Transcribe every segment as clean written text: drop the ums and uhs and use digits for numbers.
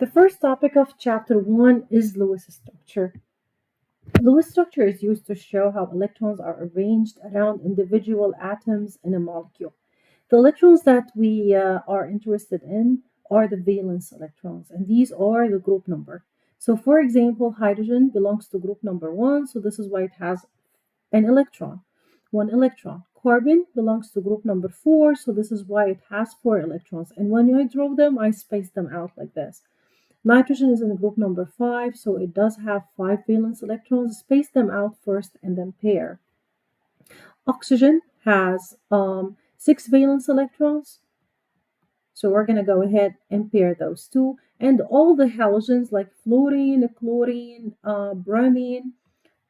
The first topic of chapter 1 is Lewis structure. Lewis structure is used to show how electrons are arranged around individual atoms in a molecule. The electrons that we are interested in are the valence electrons, and these are the group number. So, for example, hydrogen belongs to group number 1, so this is why it has an electron, one electron. Carbon belongs to group number 4, so this is why it has 4 electrons. And when I draw them, I space them out like this. Nitrogen is in group number 5, so it does have 5 valence electrons. Space them out first and then pair. Oxygen has 6 valence electrons, so we're going to go ahead and pair those two. And all the halogens like fluorine, chlorine, bromine,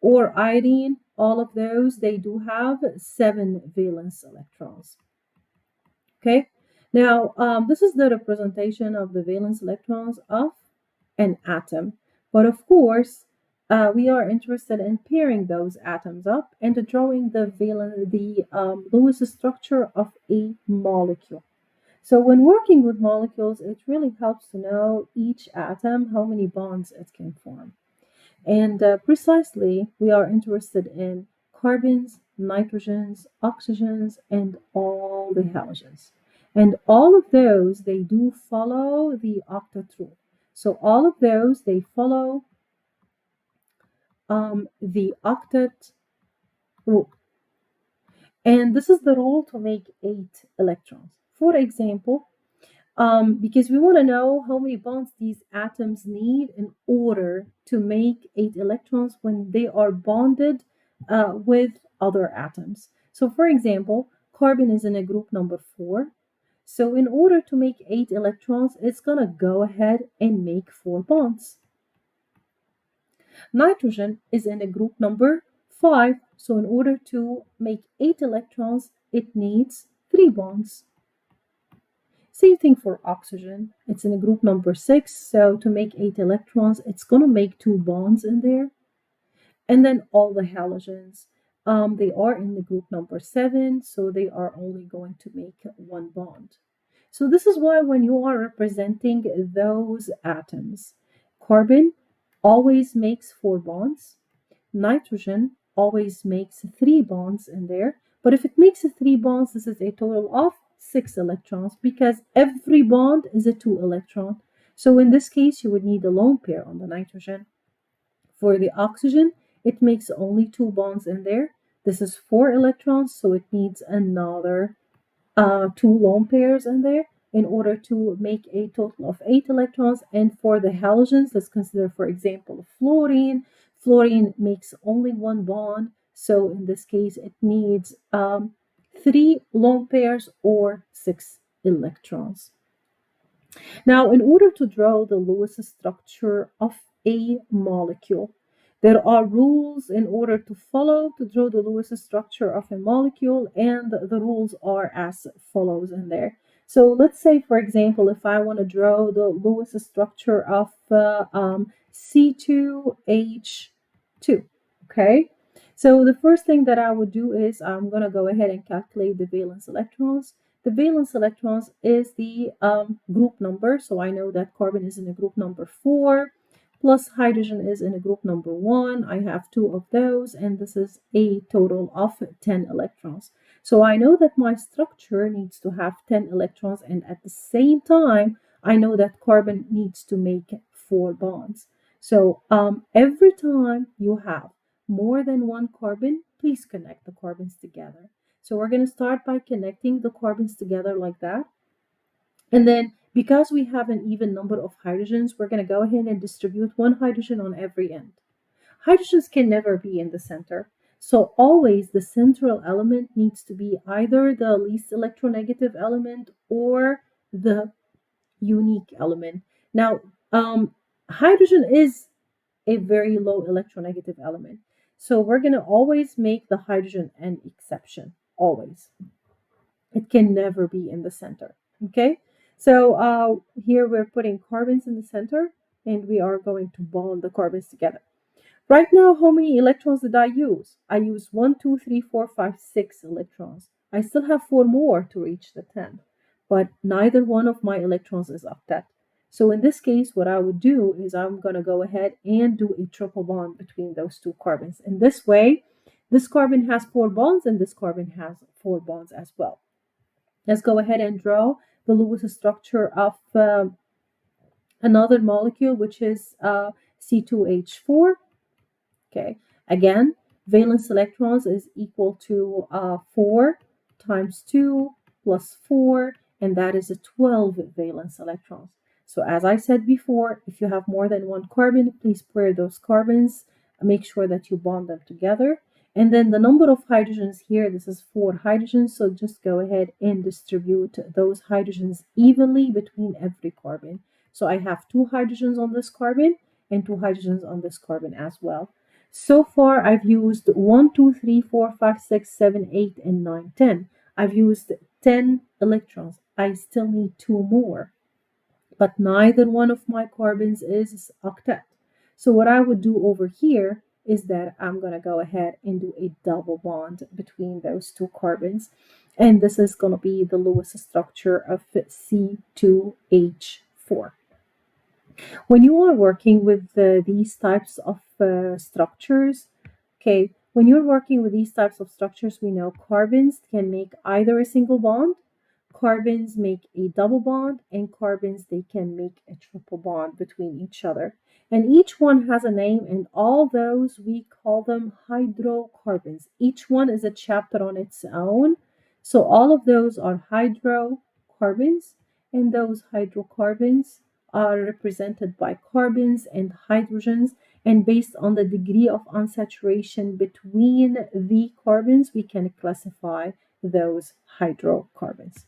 or iodine, all of those, they do have 7 valence electrons. Okay, now this is the representation of the valence electrons of an atom. But of course, we are interested in pairing those atoms up and drawing the Lewis structure of a molecule. So when working with molecules, it really helps to know each atom, how many bonds it can form. And precisely, we are interested in carbons, nitrogens, oxygens, and all the halogens. And all of those, they do follow the octet rule. So all of those, they follow the octet rule. And this is the rule to make 8 electrons. For example, because we want to know how many bonds these atoms need in order to make 8 electrons when they are bonded with other atoms. So for example, carbon is in a group number 4. So in order to make 8 electrons, it's going to go ahead and make 4 bonds. Nitrogen is in a group number 5. So in order to make 8 electrons, it needs 3 bonds. Same thing for oxygen. It's in a group number 6. So to make 8 electrons, it's going to make 2 bonds in there. And then all the halogens, they are in the group number 7. So they are only going to make 1 bond. So this is why when you are representing those atoms, carbon always makes 4 bonds. Nitrogen always makes 3 bonds in there. But if it makes 3 bonds, this is a total of 6 electrons because every bond is a 2 electron. So in this case, you would need a lone pair on the nitrogen. For the oxygen, it makes only 2 bonds in there. This is 4 electrons, so it needs another 2 lone pairs in there in order to make a total of 8 electrons. And for the halogens, let's consider, for example, fluorine. Fluorine makes only 1 bond, so in this case, it needs 3 lone pairs or 6 electrons. Now, in order to draw the Lewis structure of a molecule, there are rules in order to follow to draw the Lewis structure of a molecule, and the rules are as follows in there. So let's say, for example, if I want to draw the Lewis structure of C2H2, okay? So the first thing that I would do is I'm going to go ahead and calculate the valence electrons. The valence electrons is the group number, so I know that carbon is in a group number 4, plus hydrogen is in a group number 1. I have 2 of those, and this is a total of 10 electrons. So I know that my structure needs to have 10 electrons, and at the same time, I know that carbon needs to make 4 bonds. So every time you have more than 1 carbon, please connect the carbons together. So we're going to start by connecting the carbons together like that. And then because we have an even number of hydrogens, we're going to go ahead and distribute 1 hydrogen on every end. Hydrogens can never be in the center. So always the central element needs to be either the least electronegative element or the unique element. Now, hydrogen is a very low electronegative element. So we're going to always make the hydrogen an exception, always. It can never be in the center, okay? So here we're putting carbons in the center, and we are going to bond the carbons together. Right now, how many electrons did I use? I used 1, 2, 3, 4, 5, 6 electrons. I still have 4 more to reach the 10, but neither one of my electrons is octet. So in this case, what I would do is I'm going to go ahead and do a triple bond between those two carbons. In this way, this carbon has four bonds and this carbon has four bonds as well. Let's go ahead and draw the Lewis structure of another molecule, which is C2H4. Okay, again, valence electrons is equal to 4 times 2 plus 4, and that is a 12 valence electrons. So as I said before, if you have more than one carbon, please pair those carbons, make sure that you bond them together. And then the number of hydrogens here, this is 4 hydrogens, so just go ahead and distribute those hydrogens evenly between every carbon. So I have 2 hydrogens on this carbon and 2 hydrogens on this carbon as well. So far, I've used 1, 2, 3, 4, 5, 6, 7, 8, and 9, 10. I've used 10 electrons. I still need 2 more, but neither one of my carbons is octet. So what I would do over here is that I'm going to go ahead and do a double bond between those two carbons. And this is going to be the Lewis structure of C2H4. When you are working with these types of structures, okay, when you're working with these types of structures, we know carbons can make either a single bond, carbons make a double bond, and carbons, they can make a triple bond between each other. And each one has a name, and all those, we call them hydrocarbons. Each one is a chapter on its own. So all of those are hydrocarbons, and those hydrocarbons are represented by carbons and hydrogens, and based on the degree of unsaturation between the carbons, we can classify those hydrocarbons.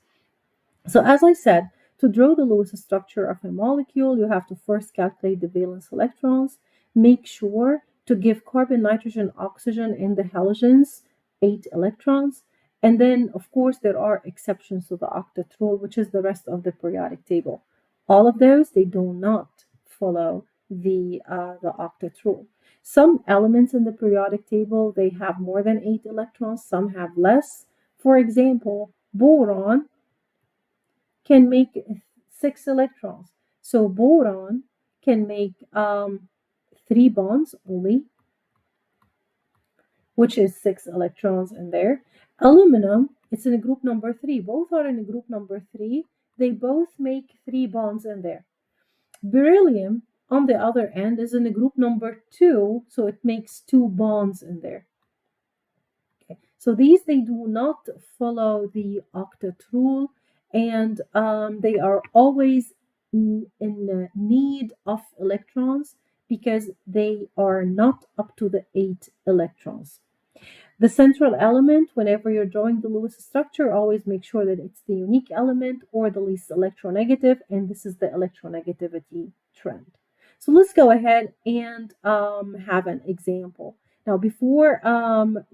So as I said, to draw the Lewis structure of a molecule, you have to first calculate the valence electrons, make sure to give carbon, nitrogen, oxygen, and the halogens 8 electrons. And then, of course, there are exceptions to the octet rule, which is the rest of the periodic table. All of those, they do not follow the octet rule. Some elements in the periodic table, they have more than 8 electrons, some have less. For example, boron can make 6 electrons. So boron can make 3 bonds only, which is 6 electrons in there. Aluminum, it's in group number 3. Both are in group number 3. They both make 3 bonds in there. Beryllium, on the other end, is in group number 2, so it makes 2 bonds in there. Okay. So these, they do not follow the octet rule, and they are always in need of electrons because they are not up to the 8 electrons. The central element, whenever you're drawing the Lewis structure, always make sure that it's the unique element or the least electronegative, and this is the electronegativity trend. So let's go ahead and have an example. Now, before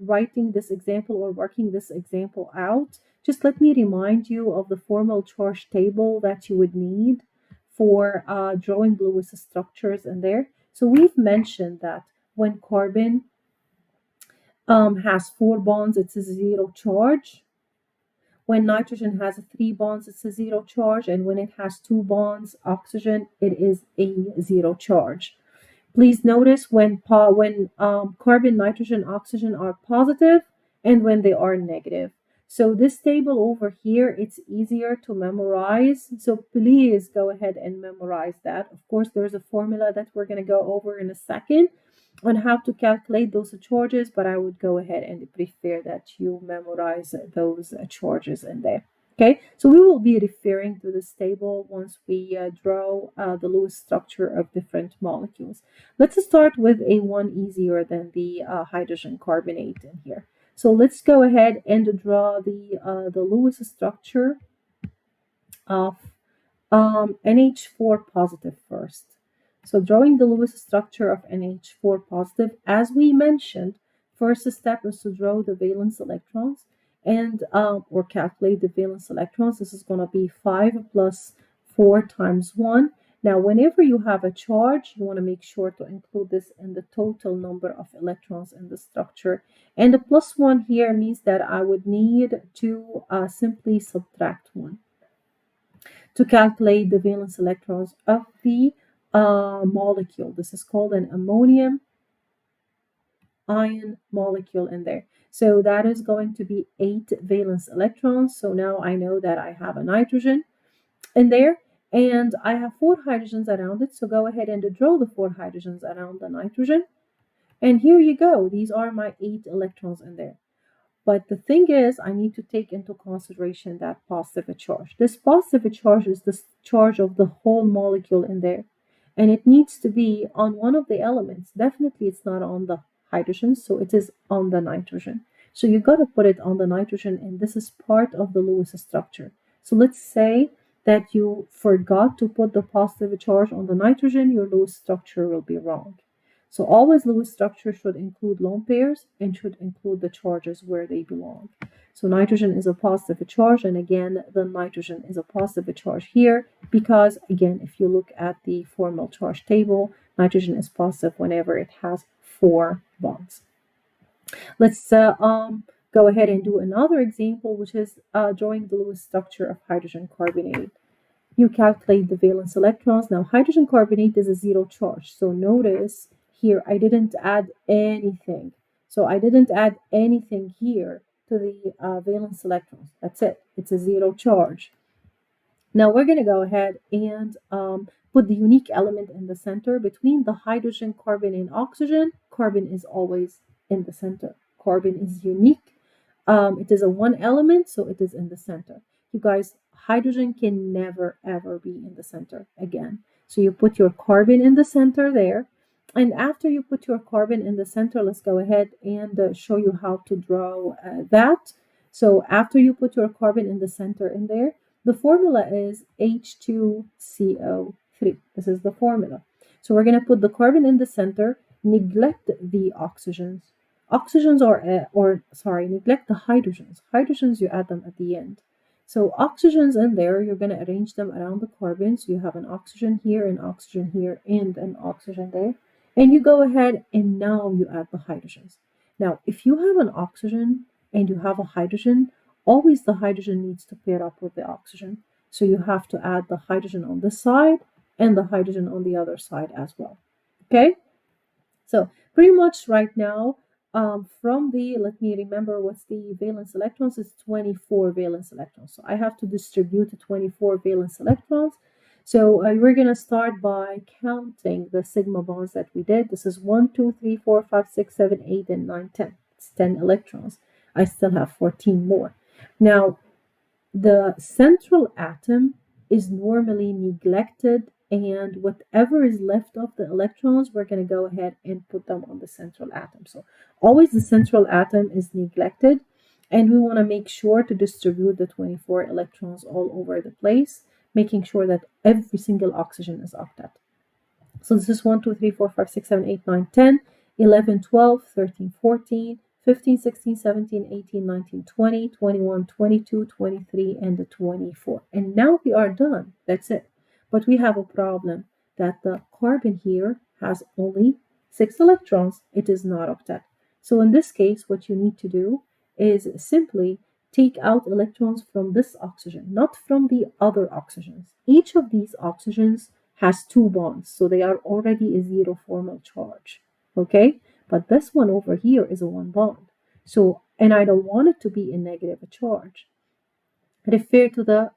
writing this example or working this example out, just let me remind you of the formal charge table that you would need for drawing Lewis structures in there. So we've mentioned that when carbon has 4 bonds, it's a 0 charge. When nitrogen has 3 bonds, it's a 0 charge. And when it has 2 bonds, oxygen, it is a 0 charge. Please notice when carbon, nitrogen, oxygen are positive and when they are negative. So this table over here, it's easier to memorize. So please go ahead and memorize that. Of course, there's a formula that we're going to go over in a second on how to calculate those charges, but I would go ahead and prefer that you memorize those charges in there. Okay, so we will be referring to this table once we draw the Lewis structure of different molecules. Let's start with a one easier than the hydrogen carbonate in here. So let's go ahead and draw the Lewis structure of NH4 positive first. So drawing the Lewis structure of NH4 positive, as we mentioned, first step is to draw the valence electrons and or calculate the valence electrons. This is going to be 5 plus 4 times 1. Now, whenever you have a charge, you want to make sure to include this in the total number of electrons in the structure. And the plus 1 here means that I would need to simply subtract 1. to calculate the valence electrons of the molecule. This is called an ammonium ion molecule in there. So that is going to be 8 valence electrons. So now I know that I have a nitrogen in there and I have 4 hydrogens around it. So go ahead and draw the 4 hydrogens around the nitrogen. And here you go. These are my 8 electrons in there. But the thing is, I need to take into consideration that positive charge. This positive charge is the charge of the whole molecule in there. And it needs to be on one of the elements. Definitely it's not on the hydrogen, so it is on the nitrogen. So you got to put it on the nitrogen, and this is part of the Lewis structure. So let's say that you forgot to put the positive charge on the nitrogen, your Lewis structure will be wrong. So always Lewis structure should include lone pairs and should include the charges where they belong. So nitrogen is a positive charge, and again, the nitrogen is a positive charge here because, again, if you look at the formal charge table, nitrogen is positive whenever it has 4 bonds. Let's go ahead and do another example, which is drawing the Lewis structure of hydrogen carbonate. You calculate the valence electrons. Now, hydrogen carbonate is a 0 charge. So notice here, I didn't add anything. So I didn't add anything here to the valence electrons. That's it. It's a 0 charge. Now we're going to go ahead and put the unique element in the center. Between the hydrogen, carbon, and oxygen, carbon is always in the center. Carbon is unique. It is a 1 element, so it is in the center. You guys, hydrogen can never ever be in the center again. So you put your carbon in the center there. And after you put your carbon in the center, let's go ahead and show you how to draw that. So after you put your carbon in the center in there, the formula is H2CO3. This is the formula. So we're going to put the carbon in the center, neglect the oxygens. Oxygens neglect the hydrogens. Hydrogens, you add them at the end. So oxygens in there, you're going to arrange them around the carbon. So you have an oxygen here, and an oxygen there. And you go ahead and now you add the hydrogens. Now, if you have an oxygen and you have a hydrogen, always the hydrogen needs to pair up with the oxygen. So you have to add the hydrogen on this side and the hydrogen on the other side as well. Okay? So pretty much right now, let me remember what's the valence electrons, it's 24 valence electrons. So I have to distribute 24 valence electrons. So we're going to start by counting the sigma bonds that we did. This is 1, 2, 3, 4, 5, 6, 7, 8, and 9, 10. It's 10 electrons. I still have 14 more. Now, the central atom is normally neglected, and whatever is left of the electrons, we're going to go ahead and put them on the central atom. So always the central atom is neglected, and we want to make sure to distribute the 24 electrons all over the place, making sure that every single oxygen is octet. So this is 1, 2, 3, 4, 5, 6, 7, 8, 9, 10, 11, 12, 13, 14, 15, 16, 17, 18, 19, 20, 21, 22, 23, and 24. And now we are done. That's it. But we have a problem that the carbon here has only 6 electrons. It is not octet. So in this case, what you need to do is simply take out electrons from this oxygen, not from the other oxygens. Each of these oxygens has 2 bonds, so they are already a 0 formal charge. Okay? But this one over here is a 1 bond. So, and I don't want it to be a negative charge. Refer to the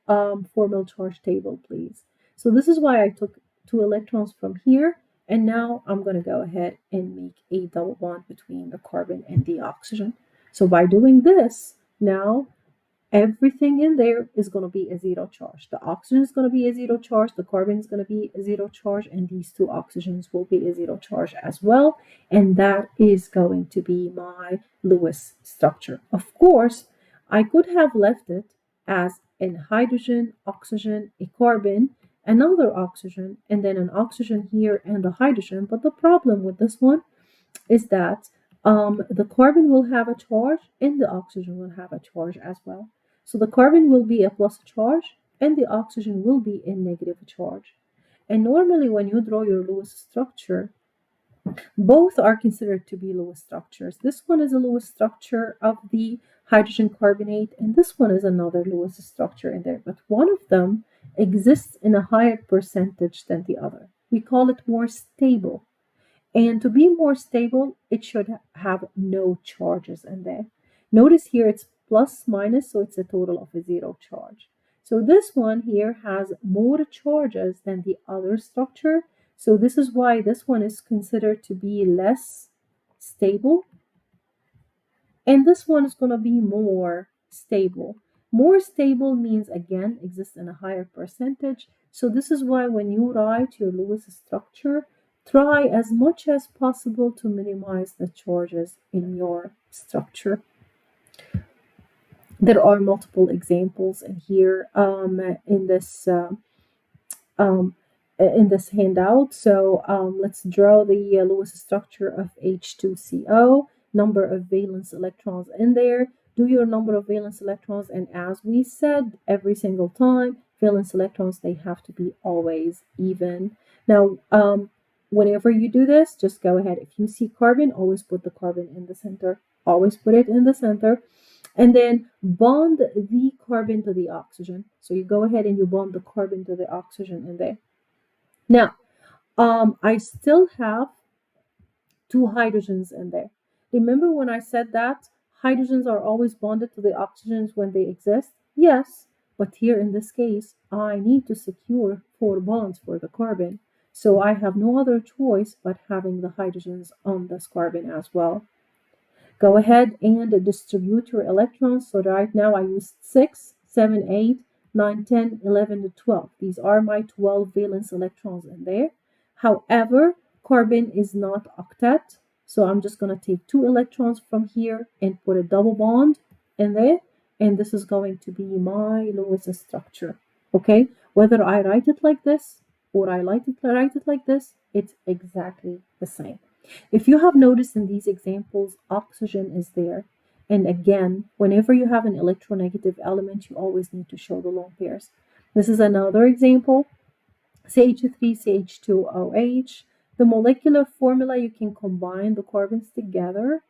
formal charge table, please. So this is why I took 2 electrons from here, and now I'm going to go ahead and make a double bond between the carbon and the oxygen. So by doing this, now everything in there is going to be a 0 charge. The oxygen is going to be a 0 charge, the carbon is going to be a 0 charge, and these 2 oxygens will be a 0 charge as well. And that is going to be my Lewis structure. Of course, I could have left it as an hydrogen, oxygen, a carbon, another oxygen, and then an oxygen here and a hydrogen. But the problem with this one is that the carbon will have a charge and the oxygen will have a charge as well. So the carbon will be a plus charge and the oxygen will be a negative charge. And normally when you draw your Lewis structure, both are considered to be Lewis structures. This one is a Lewis structure of the hydrogen carbonate, and this one is another Lewis structure in there. But one of them exists in a higher percentage than the other. We call it more stable. And to be more stable, it should have no charges in there. Notice here it's plus minus, so it's a total of a zero charge. So this one here has more charges than the other structure. So this is why this one is considered to be less stable. And this one is going to be more stable. More stable means, again, exists in a higher percentage. So this is why when you write your Lewis structure, try as much as possible to minimize the charges in your structure. There are multiple examples in here um, in this handout. So let's draw the Lewis structure of H2CO, number of valence electrons in there. Do your number of valence electrons, and as we said every single time, valence electrons, they have to be always even. Now, whenever you do this, just go ahead. If you see carbon, always put the carbon in the center. Always put it in the center. And then bond the carbon to the oxygen. So you go ahead and you bond the carbon to the oxygen in there. Now, I still have two hydrogens in there. Remember when I said that hydrogens are always bonded to the oxygens when they exist? Yes, but here in this case, I need to secure 4 bonds for the carbon. So I have no other choice but having the hydrogens on this carbon as well. Go ahead and distribute your electrons. So right now I used 6, 7, 8, 9, 10, 11, and 12. These are my 12 valence electrons in there. However, carbon is not octet. So I'm just going to take 2 electrons from here and put a double bond in there. And this is going to be my Lewis structure. Okay? Whether I write it like this or I write it like this, it's exactly the same. If you have noticed in these examples, oxygen is there. And again, whenever you have an electronegative element, you always need to show the lone pairs. This is another example, CH3, CH2OH. The molecular formula, you can combine the carbons together,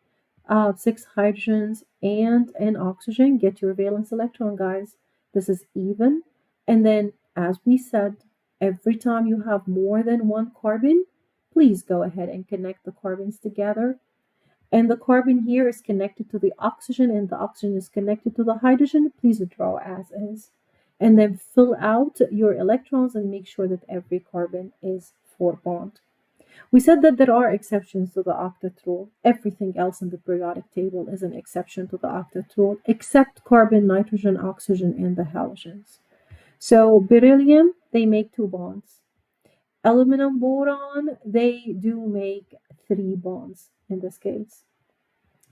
6 hydrogens and an oxygen, get your valence electron, guys. This is even. And then, as we said, every time you have more than one carbon, please go ahead and connect the carbons together. And the carbon here is connected to the oxygen and the oxygen is connected to the hydrogen. Please draw as is. And then fill out your electrons and make sure that every carbon is 4 bond. We said that there are exceptions to the octet rule. Everything else in the periodic table is an exception to the octet rule, except carbon, nitrogen, oxygen, and the halogens. So beryllium, they make 2 bonds. Aluminum boron, they do make 3 bonds in this case.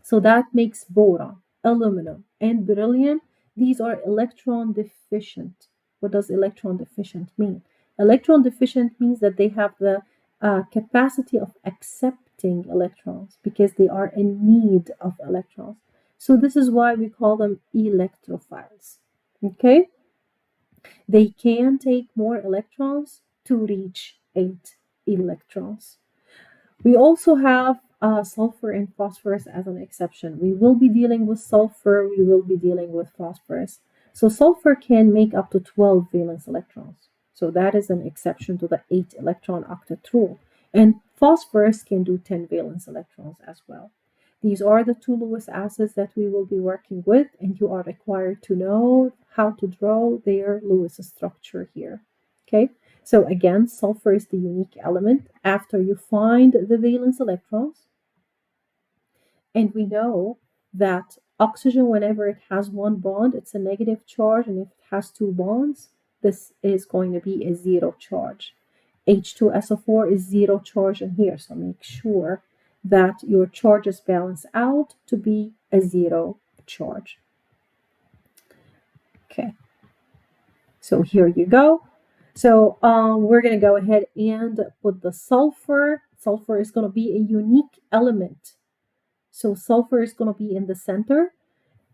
So that makes boron, aluminum, and beryllium. These are electron deficient. What does electron deficient mean? Electron deficient means that they have the capacity of accepting electrons because they are in need of electrons. So this is why we call them electrophiles. Okay? They can take more electrons to reach 8 electrons. We also have sulfur and phosphorus as an exception. We will be dealing with sulfur, we will be dealing with phosphorus. So sulfur can make up to 12 valence electrons. So that is an exception to the 8 electron octet rule. And phosphorus can do 10 valence electrons as well. These are the 2 Lewis acids that we will be working with, and you are required to know how to draw their Lewis structure here. Okay? So again, sulfur is the unique element after you find the valence electrons. And we know that oxygen, whenever it has 1 bond, it's a negative charge. And if it has 2 bonds, this is going to be a 0 charge. H2SO4 is 0 charge in here. So make sure that your charges balance out to be a 0 charge. Okay. So here you go. So we're going to go ahead and put the sulfur. Sulfur is going to be a unique element. So sulfur is going to be in the center.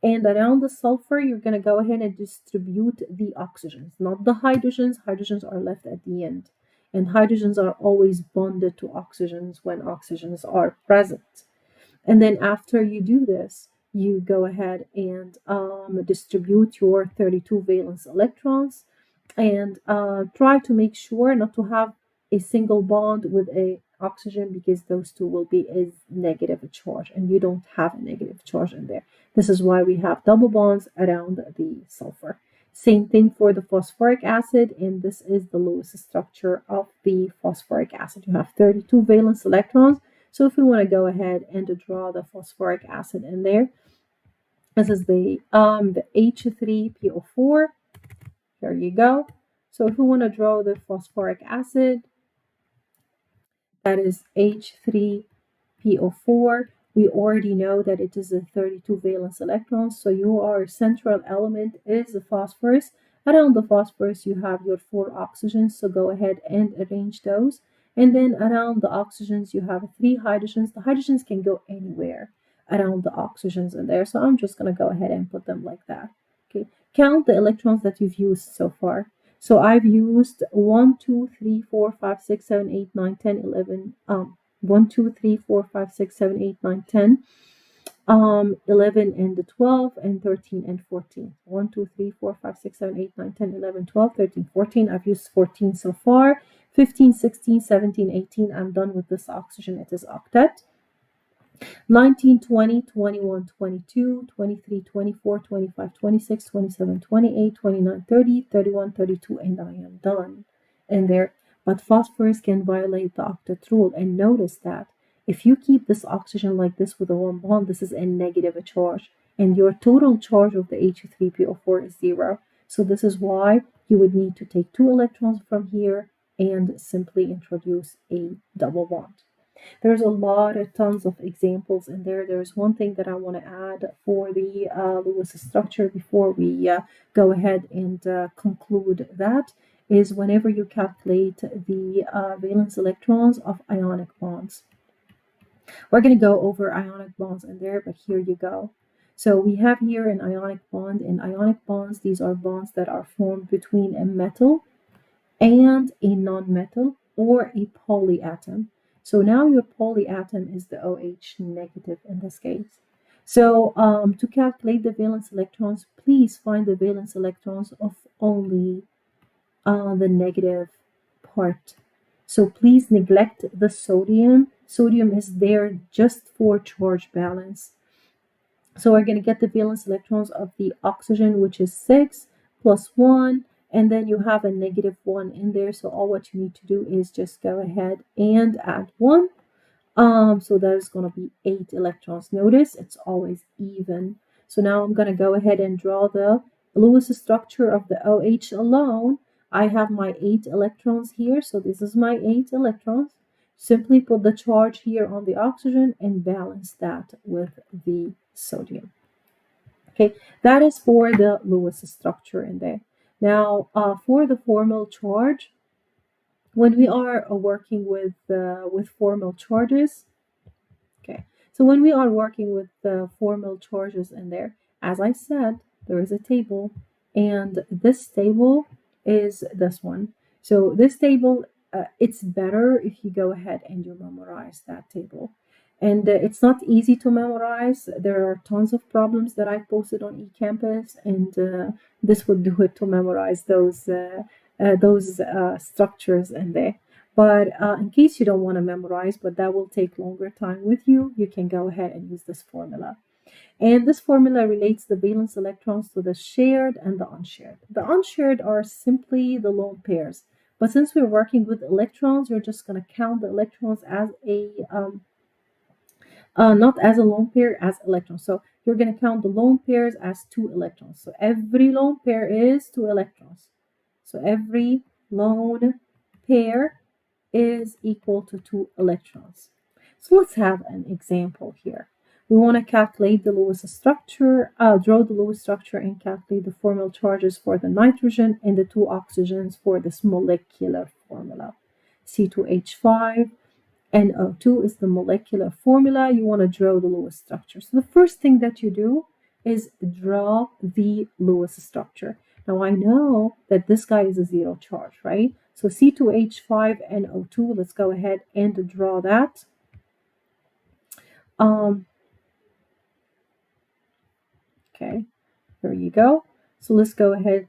And around the sulfur, you're going to go ahead and distribute the oxygens, not the hydrogens. Hydrogens are left at the end. And hydrogens are always bonded to oxygens when oxygens are present. And then after you do this, you go ahead and distribute your 32 valence electrons. and try to make sure not to have a single bond with a oxygen because those two will be a negative charge and you don't have a negative charge in there. This is why we have double bonds around the sulfur. Same thing for the phosphoric acid, and this is the Lewis structure of the phosphoric acid. You have 32 valence electrons. So if we want to go ahead and draw the phosphoric acid in there, this is the H3PO4. Here you go. So if we want to draw the phosphoric acid, that is H3PO4. We already know that it is a 32 valence electrons. So your central element is the phosphorus. Around the phosphorus, you have your 4 oxygens. So go ahead and arrange those. And then around the oxygens, you have 3 hydrogens. The hydrogens can go anywhere around the oxygens in there. So I'm just going to go ahead and put them like that. Okay. Count the electrons that you've used so far. So I've used 1, 2, 3, 4, 5, 6, 7, 8, 9, 10, 11, 1, 2, 3, 4, 5, 6, 7, 8, 9, 10, 11 and 12 and 13 and 14. 1, 2, 3, 4, 5, 6, 7, 8, 9, 10, 11, 12, 13, 14. I've used 14 so far. 15, 16, 17, 18. I'm done with this oxygen. It is octet. 19, 20, 21, 22, 23, 24, 25, 26, 27, 28, 29, 30, 31, 32, and I am done in there. But phosphorus can violate the octet rule. And notice that if you keep this oxygen like this with a one bond, this is a negative charge. And your total charge of the H3PO4 is 0. So this is why you would need to take 2 electrons from here and simply introduce a double bond. There's a lot of tons of examples in there. There's one thing that I want to add for the Lewis structure before we go ahead and conclude that is whenever you calculate the valence electrons of ionic bonds. We're going to go over ionic bonds in there, but here you go. So we have here an ionic bond. In ionic bonds, these are bonds that are formed between a metal and a nonmetal or a polyatom. So now your polyatom is the OH negative in this case. So to calculate the valence electrons, please find the valence electrons of only the negative part. So please neglect the sodium. Sodium is there just for charge balance. So we're going to get the valence electrons of the oxygen, which is 6 plus 1, and then you have a negative 1 in there. So all what you need to do is just go ahead and add 1. So that is going to be 8 electrons. Notice it's always even. So now I'm going to go ahead and draw the Lewis structure of the OH alone. I have my 8 electrons here. So this is my 8 electrons. Simply put the charge here on the oxygen and balance that with the sodium. Okay, that is for the Lewis structure in there. Now, for the formal charge, when we are working with formal charges, okay, so when we are working with the formal charges in there, as I said, there is a table, and this table is this one. So this table, it's better if you go ahead and you memorize that table. And it's not easy to memorize. There are tons of problems that I've posted on eCampus, and this would do it to memorize those structures in there. But in case you don't want to memorize, but that will take longer time with you, you can go ahead and use this formula. And this formula relates the valence electrons to the shared and the unshared. The unshared are simply the lone pairs. But since we're working with electrons, you're just going to count the electrons as a not as a lone pair, as electrons. So you're going to count the lone pairs as 2 electrons. So every lone pair is 2 electrons. So every lone pair is equal to 2 electrons. So let's have an example here. We want to calculate the Lewis structure, draw the Lewis structure and calculate the formal charges for the nitrogen and the 2 oxygens for this molecular formula. C2H5 NO2 is the molecular formula. You want to draw the Lewis structure. So the first thing that you do is draw the Lewis structure. Now I know that this guy is a 0 charge, right? So C2H5NO2, let's go ahead and draw that. Okay, there you go. So let's go ahead.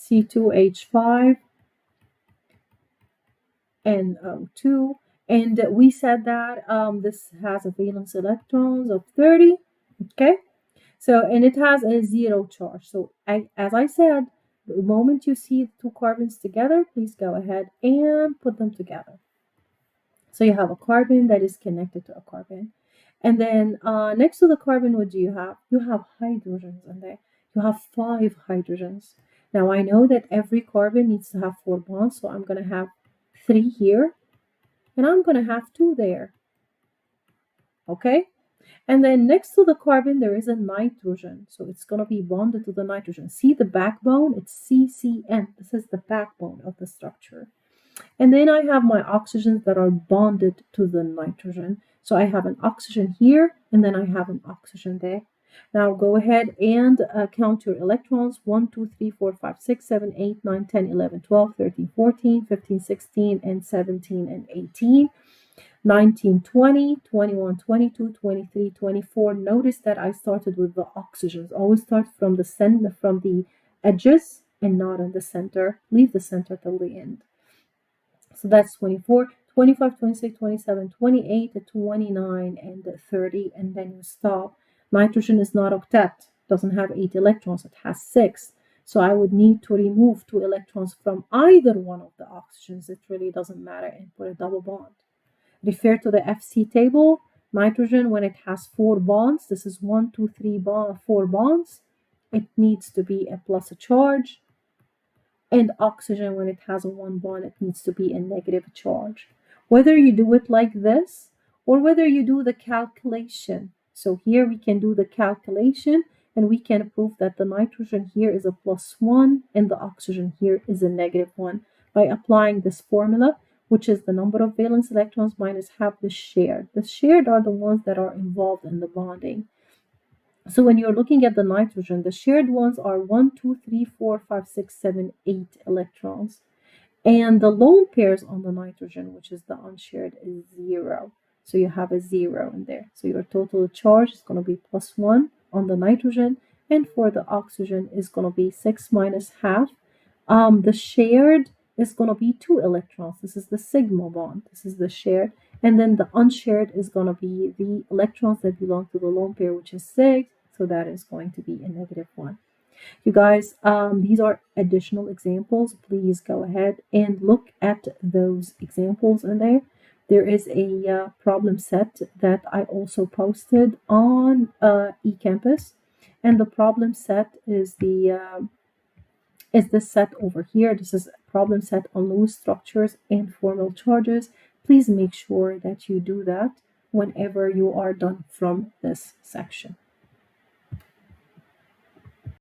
C2H5 and O2. And we said that this has a valence electrons of 30. Okay. So, and it has a zero charge. So, as I said, the moment you see the two carbons together, please go ahead and put them together. So you have a carbon that is connected to a carbon. And then next to the carbon, what do you have? You have hydrogens in there. You have 5 hydrogens. Now I know that every carbon needs to have 4 bonds, so I'm going to have 3 here, and I'm going to have 2 there. Okay? And then next to the carbon, there is a nitrogen. So it's going to be bonded to the nitrogen. See the backbone? It's CCN. This is the backbone of the structure. And then I have my oxygens that are bonded to the nitrogen. So I have an oxygen here, and then I have an oxygen there. Now go ahead and count your electrons. 1, 2, 3, 4, 5, 6, 7, 8, 9, 10, 11, 12, 13, 14, 15, 16, and 17, and 18. 19, 20, 21, 22, 23, 24. Notice that I started with the oxygens. Always start from the center, from the edges, and not in the center. Leave the center till the end. So that's 24, 25, 26, 27, 28, 29, and 30, and then you stop. Nitrogen is not octet, doesn't have 8 electrons, it has 6. So I would need to remove 2 electrons from either one of the oxygens. It really doesn't matter, and put a double bond. Refer to the FC table. Nitrogen, when it has 4 bonds, this is 1, 2, 3, 4 bonds. It needs to be a plus a charge. And oxygen, when it has a 1 bond, it needs to be a negative charge. Whether you do it like this or whether you do the calculation. So here we can do the calculation and we can prove that the nitrogen here is a +1 and the oxygen here is a -1 by applying this formula, which is the number of valence electrons minus half the shared. The shared are the ones that are involved in the bonding. So when you're looking at the nitrogen, the shared ones are 1, 2, 3, 4, 5, 6, 7, 8 electrons. And the lone pairs on the nitrogen, which is the unshared, is 0. So you have a 0 in there. So your total charge is going to be +1 on the nitrogen. And for the oxygen is going to be 6 minus half. The shared is going to be 2 electrons. This is the sigma bond. This is the shared. And then the unshared is going to be the electrons that belong to the lone pair, which is 6. So that is going to be a -1. You guys, these are additional examples. Please go ahead and look at those examples in there. There is a problem set that I also posted on eCampus. And the problem set is this set over here. This is a problem set on Lewis structures and formal charges. Please make sure that you do that whenever you are done from this section.